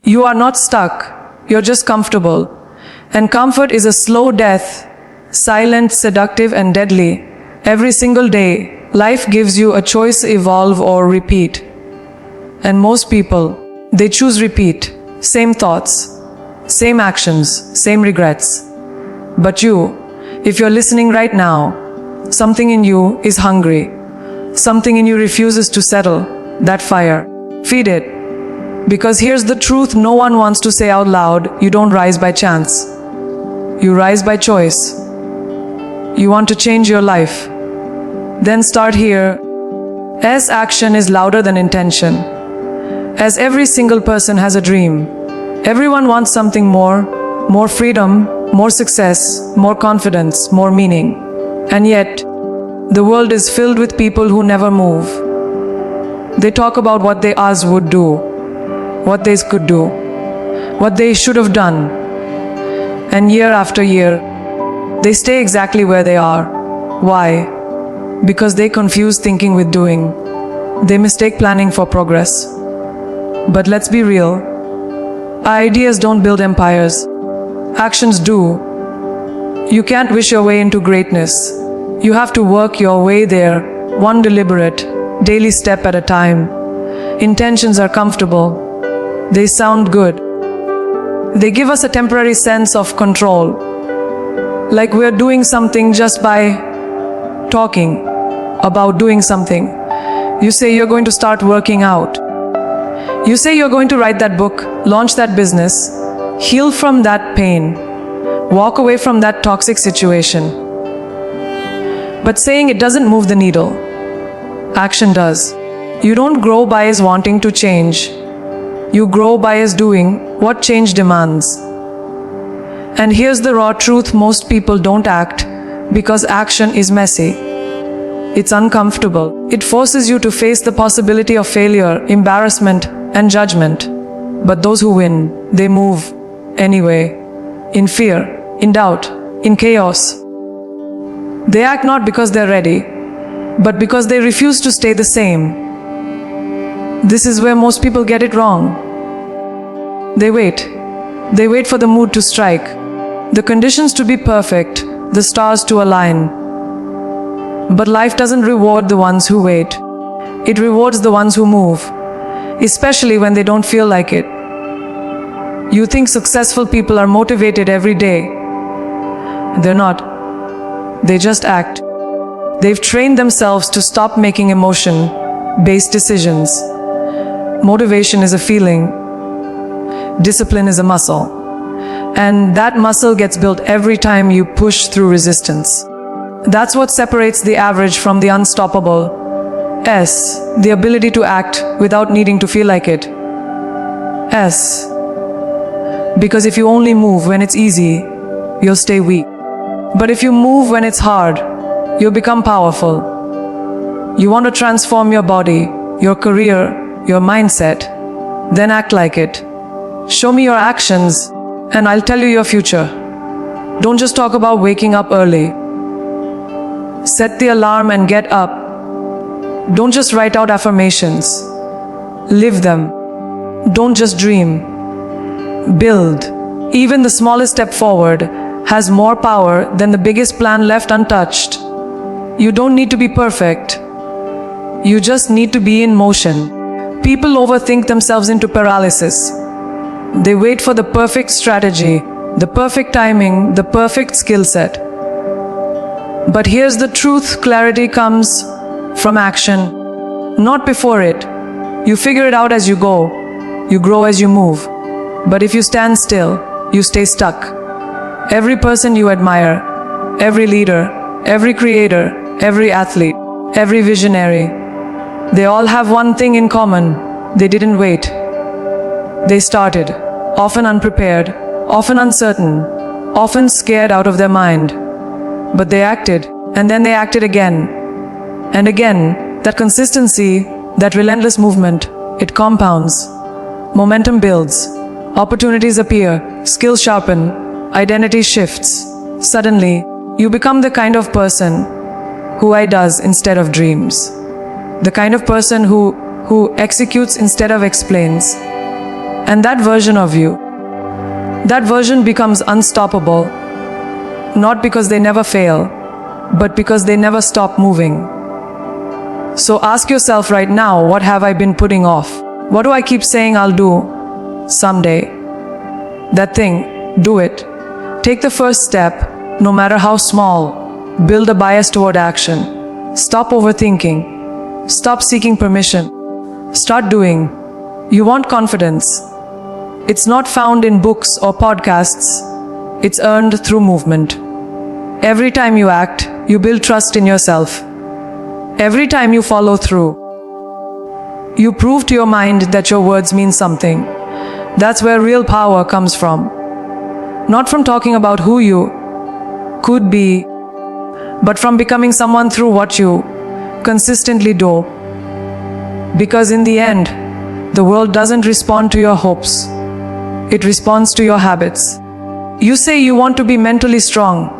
You are not stuck, you're just comfortable. And comfort is a slow death, silent, seductive, and deadly. Every single day, life gives you a choice: evolve or repeat. And most people, they choose repeat. Same thoughts, same actions, same regrets. But you, if you're listening right now, something in you is hungry. Something in you refuses to settle. That fire, feed it. Because here's the truth no one wants to say out loud: you don't rise by chance. You rise by choice. You want to change your life? Then start here. As action is louder than intention. As every single person has a dream. Everyone wants something more. More freedom, more success, more confidence, more meaning. And yet, the world is filled with people who never move. They talk about what they others would do, what they could do, what they should have done. And year after year, they stay exactly where they are. Why? Because they confuse thinking with doing. They mistake planning for progress. But let's be real. Ideas don't build empires. Actions do. You can't wish your way into greatness. You have to work your way there, one deliberate, daily step at a time. Intentions are comfortable. They sound good. They give us a temporary sense of control. Like we're doing something just by talking about doing something. You say you're going to start working out. You say you're going to write that book, launch that business, heal from that pain, walk away from that toxic situation. But saying it doesn't move the needle. Action does. You don't grow by wanting to change. You grow by doing what change demands. And here's the raw truth: most people don't act because action is messy. It's uncomfortable. It forces you to face the possibility of failure, embarrassment, and judgment. But those who win, they move anyway, in fear, in doubt, in chaos. They act not because they're ready, but because they refuse to stay the same. This is where most people get it wrong. They wait. They wait for the mood to strike, the conditions to be perfect, the stars to align. But life doesn't reward the ones who wait. It rewards the ones who move, especially when they don't feel like it. You think successful people are motivated every day. They're not. They just act. They've trained themselves to stop making emotion-based decisions. Motivation is a feeling. Discipline is a muscle. And that muscle gets built every time you push through resistance. That's what separates the average from the unstoppable. S, the ability to act without needing to feel like it. S, because if you only move when it's easy, you'll stay weak. But if you move when it's hard, you'll become powerful. You want to transform your body, your career, your mindset, then act like it. Show me your actions, and I'll tell you your future. Don't just talk about waking up early. Set the alarm and get up. Don't just write out affirmations. Live them. Don't just dream. Build. Even the smallest step forward has more power than the biggest plan left untouched. You don't need to be perfect. You just need to be in motion. People overthink themselves into paralysis. They wait for the perfect strategy, the perfect timing, the perfect skill set. But here's the truth: clarity comes from action, not before it. You figure it out as you go. You grow as you move. But if you stand still, you stay stuck. Every person you admire, every leader, every creator, every athlete, every visionary, they all have one thing in common: they didn't wait. They started, often unprepared, often uncertain, often scared out of their mind. But they acted, and then they acted again. And again, that consistency, that relentless movement, it compounds. Momentum builds, opportunities appear, skills sharpen, identity shifts. Suddenly, you become the kind of person who does instead of dreams. The kind of person who executes instead of explains. And that version of you, that version becomes unstoppable, not because they never fail, but because they never stop moving. So ask yourself right now, what have I been putting off? What do I keep saying I'll do someday? That thing, do it. Take the first step, no matter how small. Build a bias toward action. Stop overthinking. Stop seeking permission. Start doing. You want confidence. It's not found in books or podcasts. It's earned through movement. Every time you act, you build trust in yourself. Every time you follow through, you prove to your mind that your words mean something. That's where real power comes from. Not from talking about who you could be, but from becoming someone through what you consistently do. Because in the end, the world doesn't respond to your hopes. It responds to your habits. You say you want to be mentally strong.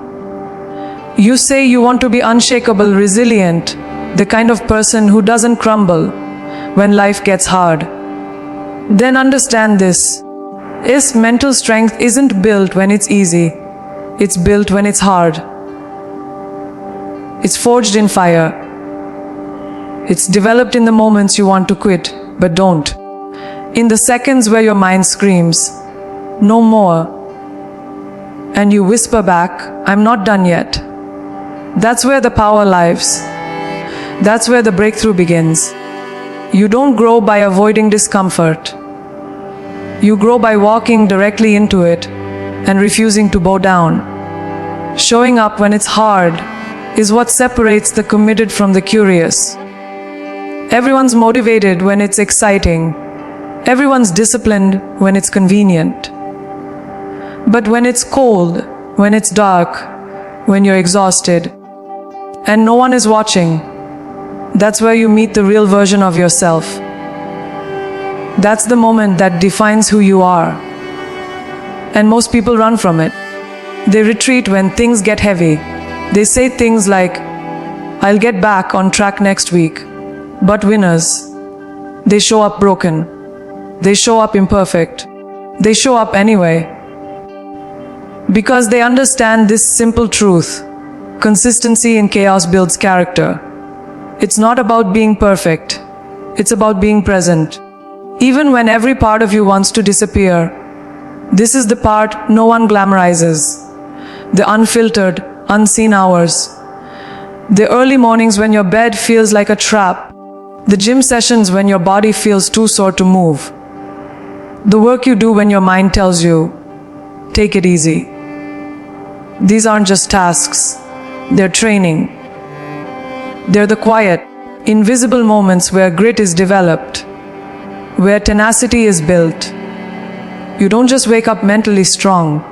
You say you want to be unshakable, resilient, the kind of person who doesn't crumble when life gets hard. Then understand this. Is mental strength isn't built when it's easy. It's built when it's hard. It's forged in fire. It's developed in the moments you want to quit, but don't. In the seconds where your mind screams, no more, and you whisper back, I'm not done yet. That's where the power lies. That's where the breakthrough begins. You don't grow by avoiding discomfort. You grow by walking directly into it and refusing to bow down. Showing up when it's hard is what separates the committed from the curious. Everyone's motivated when it's exciting. Everyone's disciplined when it's convenient. But when it's cold, when it's dark, when you're exhausted, and no one is watching, that's where you meet the real version of yourself. That's the moment that defines who you are. And most people run from it. They retreat when things get heavy. They say things like, I'll get back on track next week. But winners, they show up broken. They show up imperfect. They show up anyway. Because they understand this simple truth. Consistency in chaos builds character. It's not about being perfect. It's about being present. Even when every part of you wants to disappear, this is the part no one glamorizes. The unfiltered, unseen hours. The early mornings when your bed feels like a trap. The gym sessions when your body feels too sore to move. The work you do when your mind tells you, take it easy. These aren't just tasks. They're training. They're the quiet, invisible moments where grit is developed, where tenacity is built. You don't just wake up mentally strong.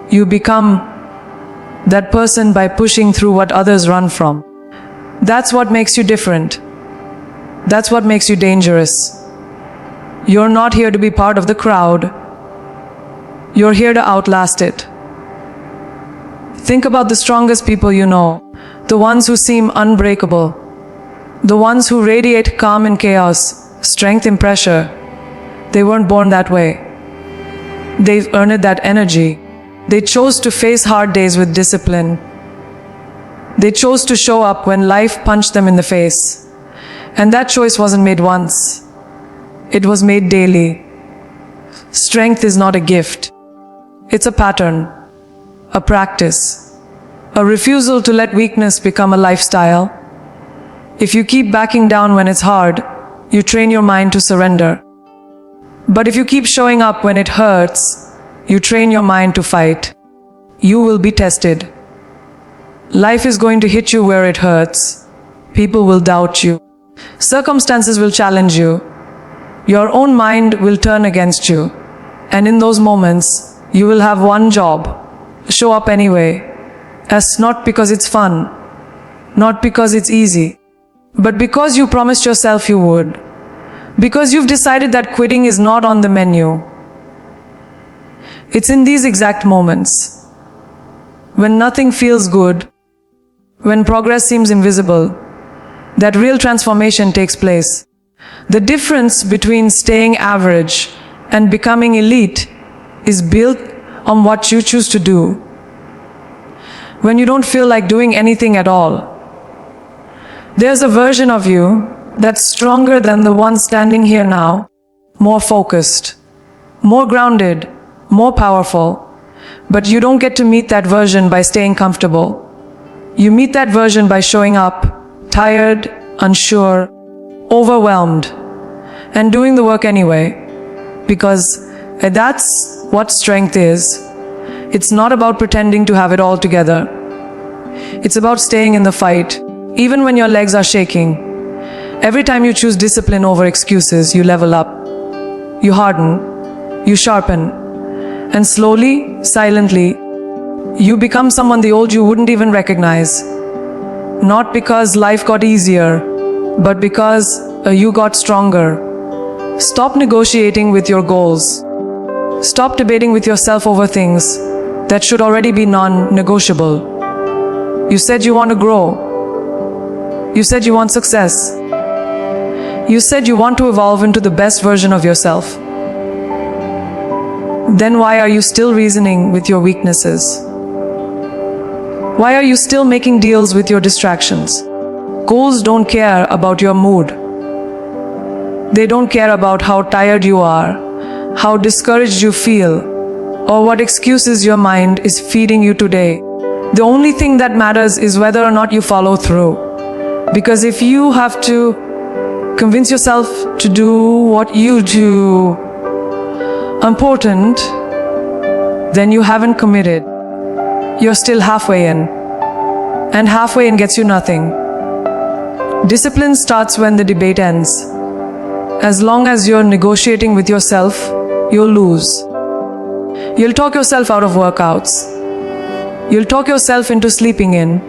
You become that person by pushing through what others run from. That's what makes you different. That's what makes you dangerous. You're not here to be part of the crowd. You're here to outlast it. Think about the strongest people you know, the ones who seem unbreakable, the ones who radiate calm in chaos, strength in pressure. They weren't born that way. They've earned that energy. They chose to face hard days with discipline. They chose to show up when life punched them in the face. And that choice wasn't made once. It was made daily. Strength is not a gift. It's a pattern, a practice, a refusal to let weakness become a lifestyle. If you keep backing down when it's hard, you train your mind to surrender. But if you keep showing up when it hurts, you train your mind to fight. You will be tested. Life is going to hit you where it hurts. People will doubt you. Circumstances will challenge you. Your own mind will turn against you. And in those moments, you will have one job: show up anyway. As not because it's fun, not because it's easy, but because you promised yourself you would. Because you've decided that quitting is not on the menu. It's in these exact moments, when nothing feels good, when progress seems invisible, that real transformation takes place. The difference between staying average And becoming elite is built on what you choose to do when you don't feel like doing anything at all. There's a version of you that's stronger than the one standing here now, more focused, more grounded, more powerful. But you don't get to meet that version by staying comfortable. You meet that version by showing up, tired, unsure, overwhelmed, and doing the work anyway. Because that's what strength is. It's not about pretending to have it all together. It's about staying in the fight, even when your legs are shaking. Every time you choose discipline over excuses, you level up. You harden, you sharpen, and slowly, silently, you become someone the old you wouldn't even recognize. Not because life got easier, but because you got stronger. Stop negotiating with your goals. Stop debating with yourself over things that should already be non-negotiable. You said you want to grow. You said you want success. You said you want to evolve into the best version of yourself. Then why are you still reasoning with your weaknesses? Why are you still making deals with your distractions? Goals don't care about your mood. They don't care about how tired you are, how discouraged you feel, or what excuses your mind is feeding you today. The only thing that matters is whether or not you follow through. Because if you have to convince yourself to do what you do important, then you haven't committed. You're still halfway in. And halfway in gets you nothing. Discipline starts when the debate ends. As long as you're negotiating with yourself, you'll lose. You'll talk yourself out of workouts. You'll talk yourself into sleeping in.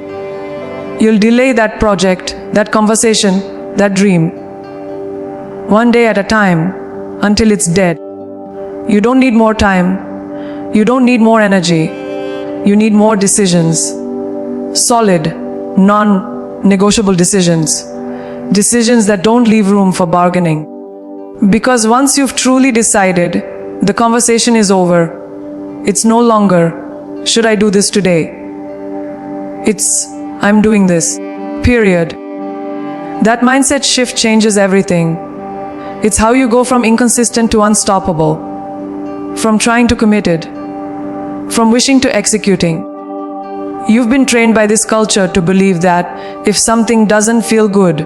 You'll delay that project, that conversation, that dream. One day at a time, until it's dead. You don't need more time. You don't need more energy. You need more decisions. Solid, non-negotiable decisions. Decisions that don't leave room for bargaining. Because once you've truly decided, the conversation is over. It's no longer, should I do this today? It's, I'm doing this. Period. That mindset shift changes everything. It's how you go from inconsistent to unstoppable. From trying to committed. From wishing to executing. You've been trained by this culture to believe that if something doesn't feel good,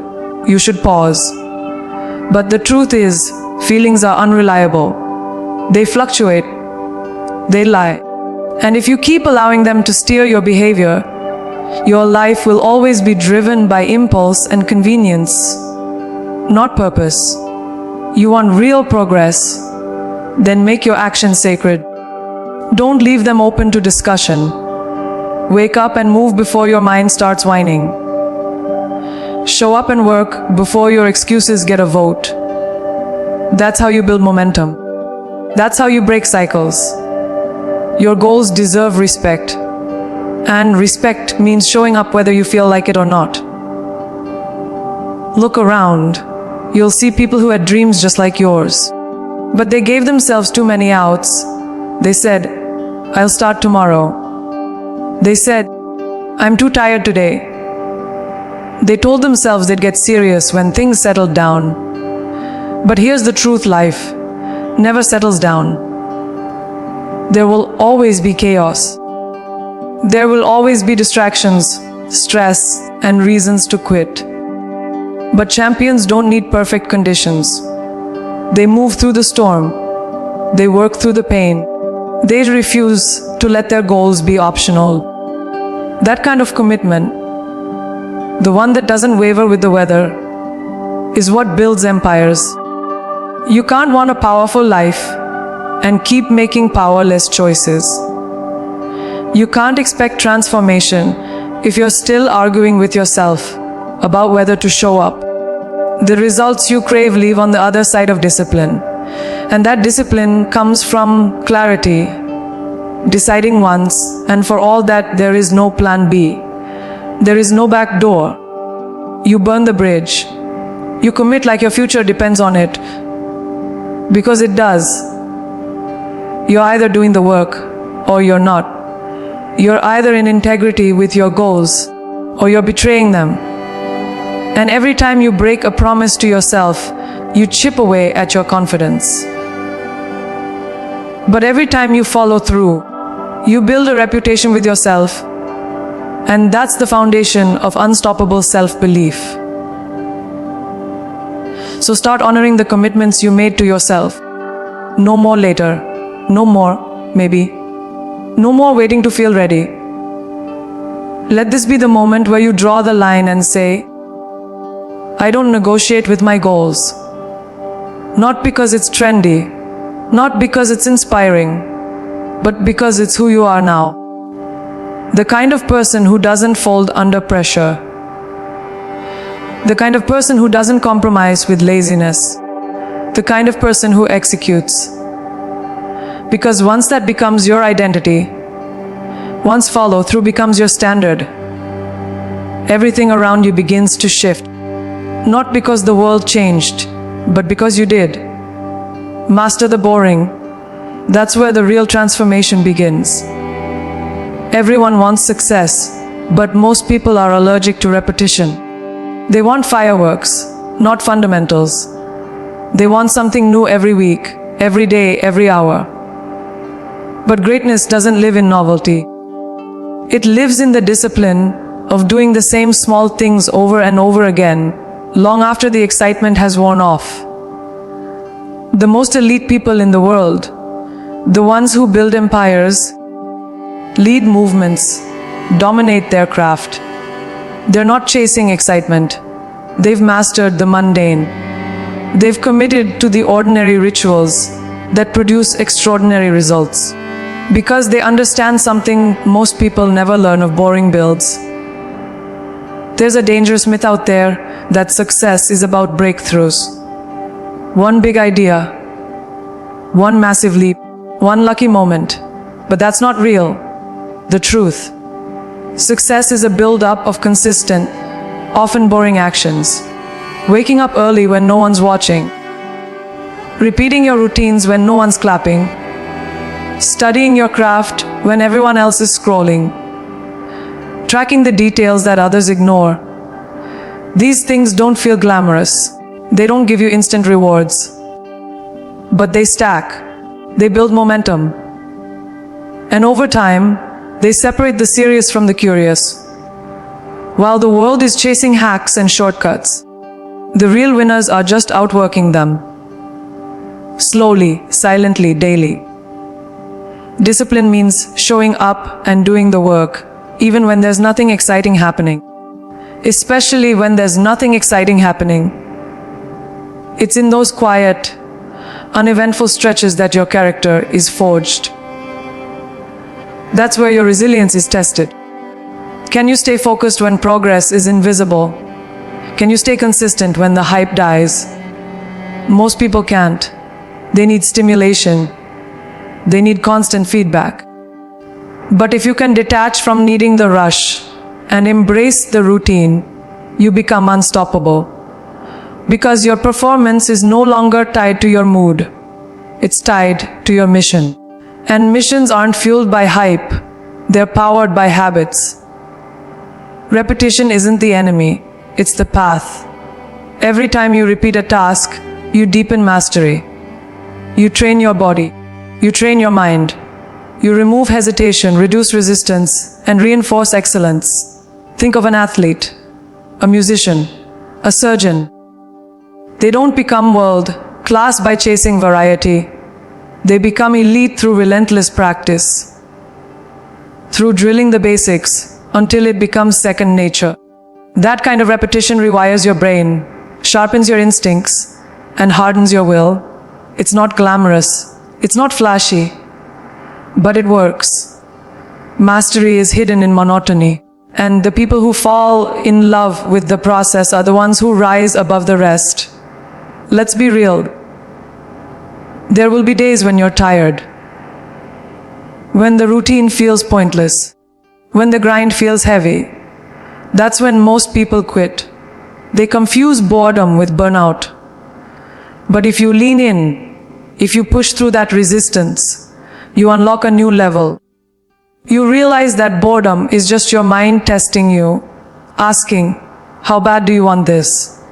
you should pause. But the truth is, feelings are unreliable. They fluctuate. They lie. And if you keep allowing them to steer your behavior, your life will always be driven by impulse and convenience, not purpose. You want real progress? Then make your actions sacred. Don't leave them open to discussion. Wake up and move before your mind starts whining. Show up and work before your excuses get a vote. That's how you build momentum. That's how you break cycles. Your goals deserve respect. And respect means showing up whether you feel like it or not. Look around. You'll see people who had dreams just like yours. But they gave themselves too many outs. They said, I'll start tomorrow. They said, I'm too tired today. They told themselves they'd get serious when things settled down. But here's the truth: life never settles down. There will always be chaos. There will always be distractions, stress, and reasons to quit. But champions don't need perfect conditions. They move through the storm. They work through the pain. They refuse to let their goals be optional. That kind of commitment, the one that doesn't waver with the weather, is what builds empires. You can't want a powerful life and keep making powerless choices. You can't expect transformation if you're still arguing with yourself about whether to show up. The results you crave live on the other side of discipline. And that discipline comes from clarity, deciding once and for all that there is no plan B. There is no back door. You burn the bridge. You commit like your future depends on it. Because it does. You're either doing the work or you're not. You're either in integrity with your goals or you're betraying them. And every time you break a promise to yourself, you chip away at your confidence. But every time you follow through, you build a reputation with yourself, and that's the foundation of unstoppable self-belief. So start honoring the commitments you made to yourself. No more later. No more, maybe. No more waiting to feel ready. Let this be the moment where you draw the line and say, I don't negotiate with my goals. Not because it's trendy, not because it's inspiring, but because it's who you are now. The kind of person who doesn't fold under pressure. The kind of person who doesn't compromise with laziness. The kind of person who executes. Because once that becomes your identity, once follow through becomes your standard, everything around you begins to shift. Not because the world changed, but because you did. Master the boring. That's where the real transformation begins. Everyone wants success, but most people are allergic to repetition. They want fireworks, not fundamentals. They want something new every week, every day, every hour. But greatness doesn't live in novelty. It lives in the discipline of doing the same small things over and over again, long after the excitement has worn off. The most elite people in the world, the ones who build empires, lead movements, dominate their craft. They're not chasing excitement. They've mastered the mundane. They've committed to the ordinary rituals that produce extraordinary results. Because they understand something most people never learn of boring builds. There's a dangerous myth out there that success is about breakthroughs. One big idea, one massive leap, one lucky moment. But that's not real. The truth. Success is a build-up of consistent, often boring actions. Waking up early when no one's watching. Repeating your routines when no one's clapping. Studying your craft when everyone else is scrolling. Tracking the details that others ignore. These things don't feel glamorous. They don't give you instant rewards. But they stack. They build momentum. And over time, they separate the serious from the curious. While the world is chasing hacks and shortcuts, the real winners are just outworking them. Slowly, silently, daily. Discipline means showing up and doing the work, even when there's nothing exciting happening. Especially when there's nothing exciting happening. It's in those quiet, uneventful stretches that your character is forged. That's where your resilience is tested. Can you stay focused when progress is invisible? Can you stay consistent when the hype dies? Most people can't. They need stimulation. They need constant feedback. But if you can detach from needing the rush and embrace the routine, you become unstoppable. Because your performance is no longer tied to your mood. It's tied to your mission. And missions aren't fueled by hype. They're powered by habits. Repetition isn't the enemy. It's the path. Every time you repeat a task, you deepen mastery. You train your body. You train your mind. You remove hesitation, reduce resistance, and reinforce excellence. Think of an athlete, a musician, a surgeon. They don't become world-class by chasing variety. They become elite through relentless practice, through drilling the basics until it becomes second nature. That kind of repetition rewires your brain, sharpens your instincts, and hardens your will. It's not glamorous, it's not flashy, but it works. Mastery is hidden in monotony, and the people who fall in love with the process are the ones who rise above the rest. Let's be real. There will be days when you're tired, when the routine feels pointless, when the grind feels heavy. That's when most people quit. They confuse boredom with burnout. But if you lean in, if you push through that resistance, you unlock a new level. You realize that boredom is just your mind testing you, asking, how bad do you want this?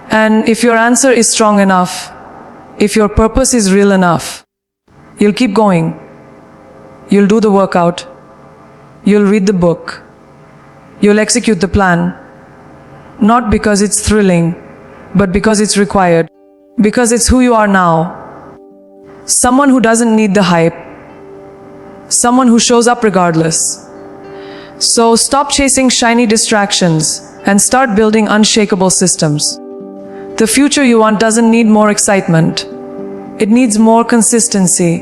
And if your answer is strong enough, if your purpose is real enough, you'll keep going. You'll do the workout. You'll read the book. You'll execute the plan. Not because it's thrilling, but because it's required. Because it's who you are now. Someone who doesn't need the hype. Someone who shows up regardless. So stop chasing shiny distractions and start building unshakable systems. The future you want doesn't need more excitement. It needs more consistency.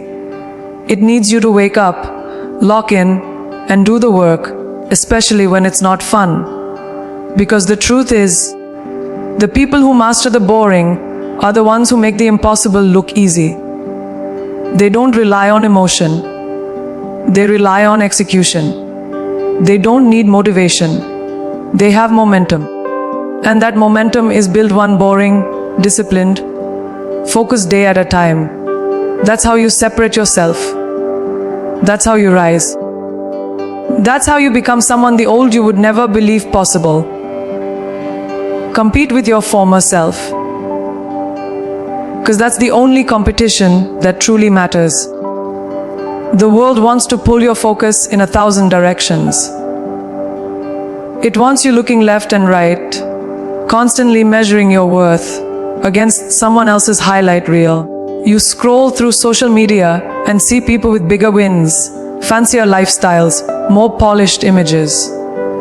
It needs you to wake up, lock in, and do the work, especially when it's not fun. Because the truth is, the people who master the boring are the ones who make the impossible look easy. They don't rely on emotion. They rely on execution. They don't need motivation. They have momentum. And that momentum is built one boring, disciplined, focused day at a time. That's how you separate yourself. That's how you rise. That's how you become someone the old you would never believe possible. Compete with your former self. Because that's the only competition that truly matters. The world wants to pull your focus in 1,000 directions. It wants you looking left and right, constantly measuring your worth against someone else's highlight reel. You scroll through social media and see people with bigger wins, fancier lifestyles, more polished images.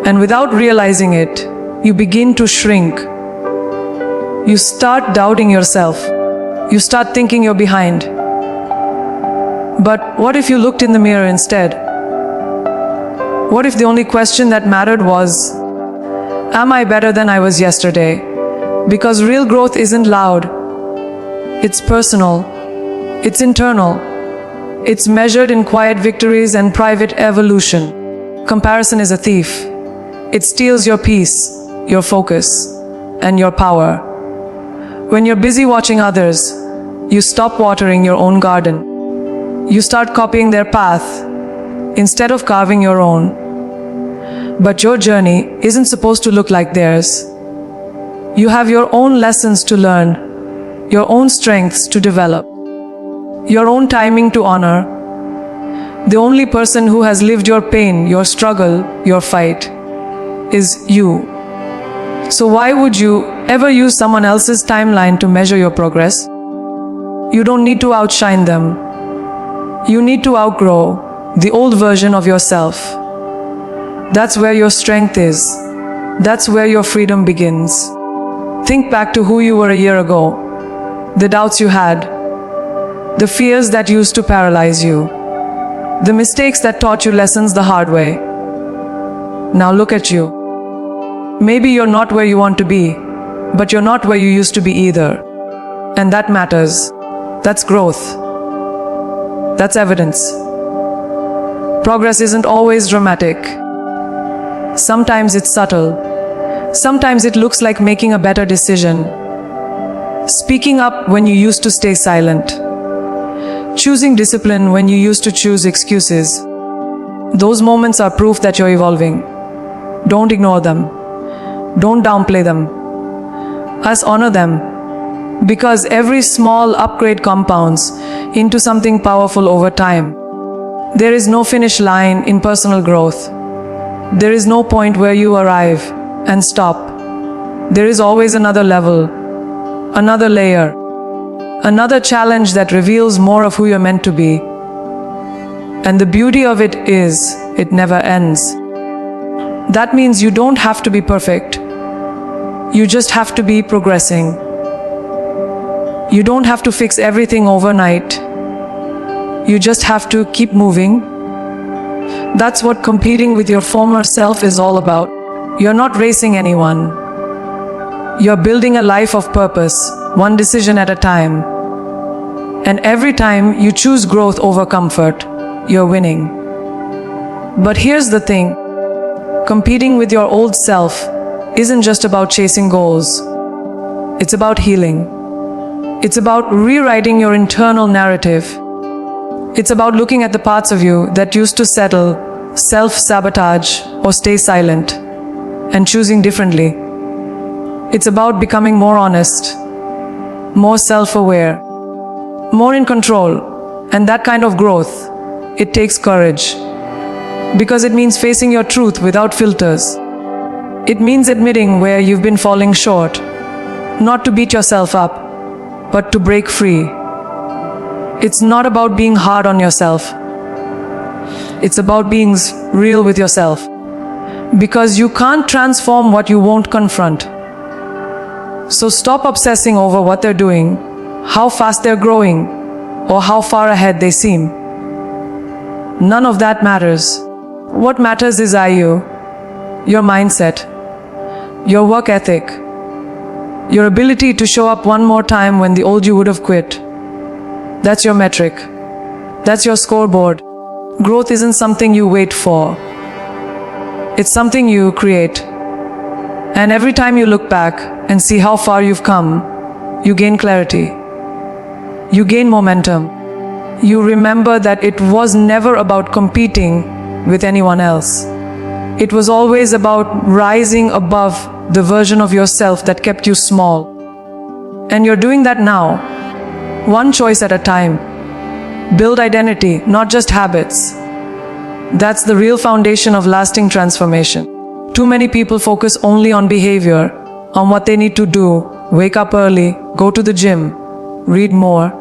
And without realizing it, you begin to shrink. You start doubting yourself. You start thinking you're behind. But what if you looked in the mirror instead? What if the only question that mattered was, am I better than I was yesterday? Because real growth isn't loud. It's personal. It's internal. It's measured in quiet victories and private evolution. Comparison is a thief. It steals your peace, your focus, and your power. When you're busy watching others, you stop watering your own garden. You start copying their path instead of carving your own. But your journey isn't supposed to look like theirs. You have your own lessons to learn, your own strengths to develop, your own timing to honor. The only person who has lived your pain, your struggle, your fight is you. So why would you ever use someone else's timeline to measure your progress? You don't need to outshine them. You need to outgrow the old version of yourself. That's where your strength is. That's where your freedom begins. Think back to who you were a year ago, the doubts you had, the fears that used to paralyze you, the mistakes that taught you lessons the hard way. Now look at you. Maybe you're not where you want to be, but you're not where you used to be either. And that matters. That's growth. That's evidence. Progress isn't always dramatic. Sometimes it's subtle. Sometimes it looks like making a better decision. Speaking up when you used to stay silent. Choosing discipline when you used to choose excuses. Those moments are proof that you're evolving. Don't ignore them. Don't downplay them. Just honor them. Because every small upgrade compounds into something powerful over time. There is no finish line in personal growth. There is no point where you arrive and stop. There is always another level, another layer, another challenge that reveals more of who you're meant to be. And the beauty of it is, it never ends. That means you don't have to be perfect. You just have to be progressing. You don't have to fix everything overnight. You just have to keep moving. That's what competing with your former self is all about. You're not racing anyone. You're building a life of purpose, one decision at a time. And every time you choose growth over comfort, you're winning. But here's the thing. Competing with your old self isn't just about chasing goals. It's about healing. It's about rewriting your internal narrative, It's about looking at the parts of you that used to settle, self-sabotage, or stay silent, and choosing differently. It's about becoming more honest, more self-aware, more in control, and that kind of growth, it takes courage. Because it means facing your truth without filters. It means admitting where you've been falling short, not to beat yourself up, but to break free. It's not about being hard on yourself. It's about being real with yourself. Because you can't transform what you won't confront. So stop obsessing over what they're doing, how fast they're growing, or how far ahead they seem. None of that matters. What matters is you, your mindset, your work ethic, your ability to show up one more time when the old you would have quit. That's your metric. That's your scoreboard. Growth isn't something you wait for. It's something you create. And every time you look back and see how far you've come, you gain clarity. You gain momentum. You remember that it was never about competing with anyone else. It was always about rising above the version of yourself that kept you small. And you're doing that now, one choice at a time. Build identity, not just habits. That's the real foundation of lasting transformation. Too many people focus only on behavior, on what they need to do, wake up early, go to the gym, read more,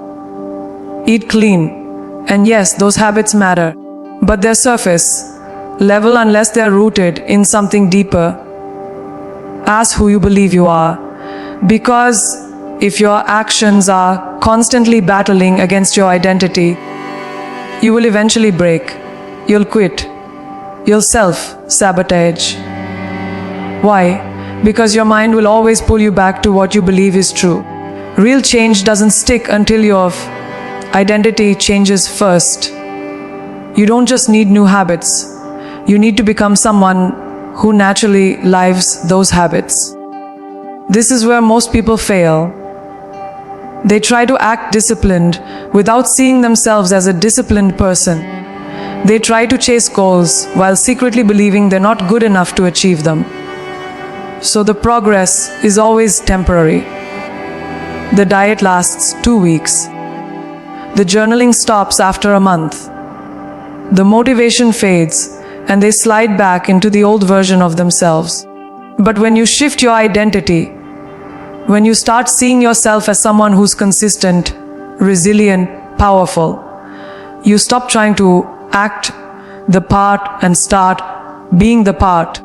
eat clean. And yes, those habits matter, but they're surface level unless they're rooted in something deeper. Ask who you believe you are. Because if your actions are constantly battling against your identity, you will eventually break. You'll quit. You'll self-sabotage. Why? Because your mind will always pull you back to what you believe is true. Real change doesn't stick until your identity changes first. You don't just need new habits. You need to become someone who naturally lives those habits. This is where most people fail. They try to act disciplined without seeing themselves as a disciplined person. They try to chase goals while secretly believing they're not good enough to achieve them. So the progress is always temporary. The diet lasts 2 weeks. The journaling stops after a month. The motivation fades and they slide back into the old version of themselves. But when you shift your identity, when you start seeing yourself as someone who's consistent, resilient, powerful, you stop trying to act the part and start being the part.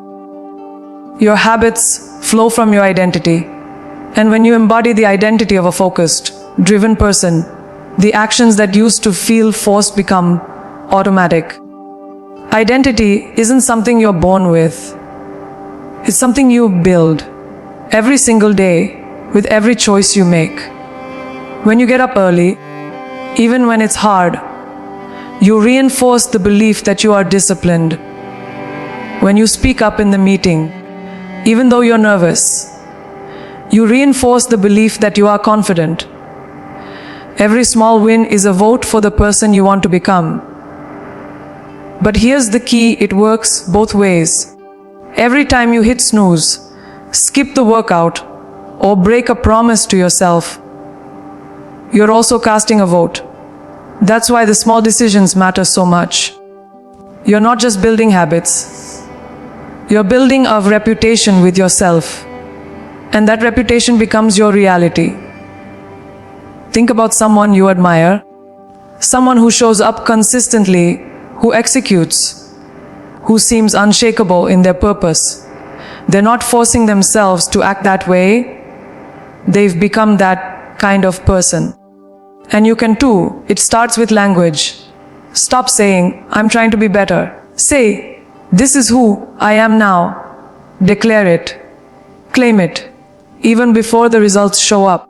Your habits flow from your identity. And when you embody the identity of a focused, driven person, the actions that used to feel forced become automatic. Identity isn't something you're born with. It's something you build every single day with every choice you make. When you get up early, even when it's hard, you reinforce the belief that you are disciplined. When you speak up in the meeting, even though you're nervous, you reinforce the belief that you are confident. Every small win is a vote for the person you want to become. But here's the key, it works both ways. Every time you hit snooze, skip the workout, or break a promise to yourself, you're also casting a vote. That's why the small decisions matter so much. You're not just building habits. You're building a reputation with yourself. And that reputation becomes your reality. Think about someone you admire, someone who shows up consistently, who executes, who seems unshakable in their purpose. They're not forcing themselves to act that way. They've become that kind of person. And you can too. It starts with language. Stop saying, I'm trying to be better. Say, this is who I am now. Declare it. Claim it. Even before the results show up.